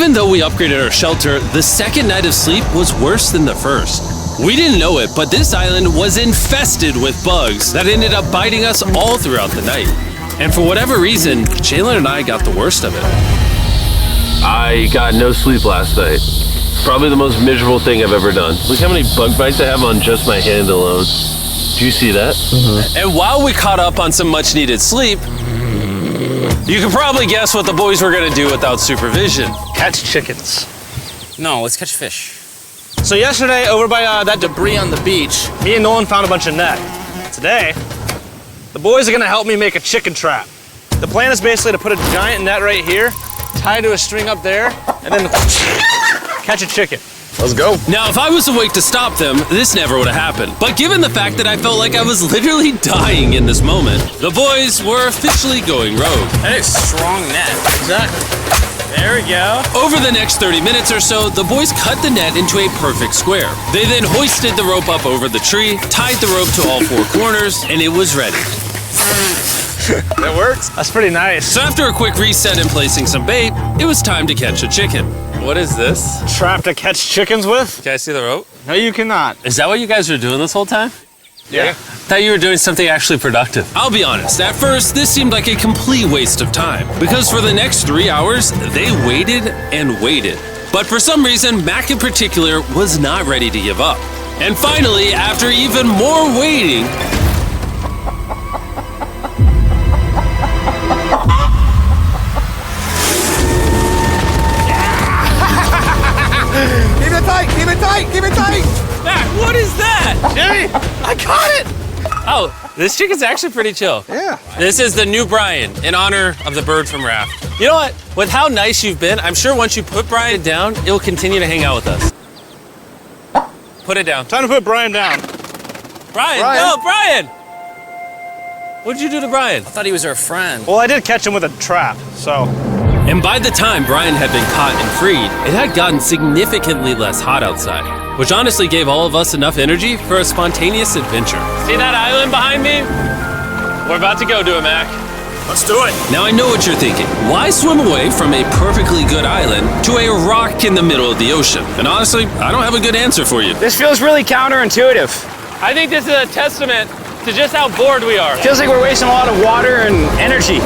Even though we upgraded our shelter, the second night of sleep was worse than the first. We didn't know it, but this island was infested with bugs that ended up biting us all throughout the night. And for whatever reason, Jalen and I got the worst of it. I got no sleep last night. Probably the most miserable thing I've ever done. Look how many bug bites I have on just my hand alone. Do you see that? Mm-hmm. And while we caught up on some much needed sleep, you can probably guess what the boys were gonna do without supervision. Catch chickens. No, let's catch fish. So yesterday, over by that debris on the beach, me and Nolan found a bunch of net. Today, the boys are gonna help me make a chicken trap. The plan is basically to put a giant net right here, tie to a string up there, and then catch a chicken. Let's go. Now, if I was awake to stop them, this never would have happened. But given the fact that I felt like I was literally dying in this moment, the boys were officially going rogue. That is strong net. Exactly. There we go. Over the next 30 minutes or so, the boys cut the net into a perfect square. They then hoisted the rope up over the tree, tied the rope to all four corners, and it was ready. That works. That's pretty nice. So after a quick reset and placing some bait, it was time to catch a chicken. What is this? Trap to catch chickens with? Can I see the rope? No, you cannot. Is that what you guys were doing this whole time? Yeah. I thought you were doing something actually productive. I'll be honest, at first, this seemed like a complete waste of time. Because for the next 3 hours, they waited and waited. But for some reason, Mac in particular was not ready to give up. And finally, after even more waiting, Keep it tight, keep it tight, keep it tight. Mac, what is that? Jimmy, I caught it! Oh, this chicken's actually pretty chill. Yeah. This is the new Brian, in honor of the bird from Raft. You know what? With how nice you've been, I'm sure once you put Brian down, it'll continue to hang out with us. Put it down. Time to put Brian down. Brian, Brian. no, Brian! What'd you do to Brian? I thought he was our friend. Well, I did catch him with a trap, so. And by the time Brian had been caught and freed, it had gotten significantly less hot outside, which honestly gave all of us enough energy for a spontaneous adventure. See that island behind me? We're about to go to it, Mac. Let's do it. Now I know what you're thinking. Why swim away from a perfectly good island to a rock in the middle of the ocean? And honestly, I don't have a good answer for you. This feels really counterintuitive. I think this is a testament to just how bored we are. Feels like we're wasting a lot of water and energy.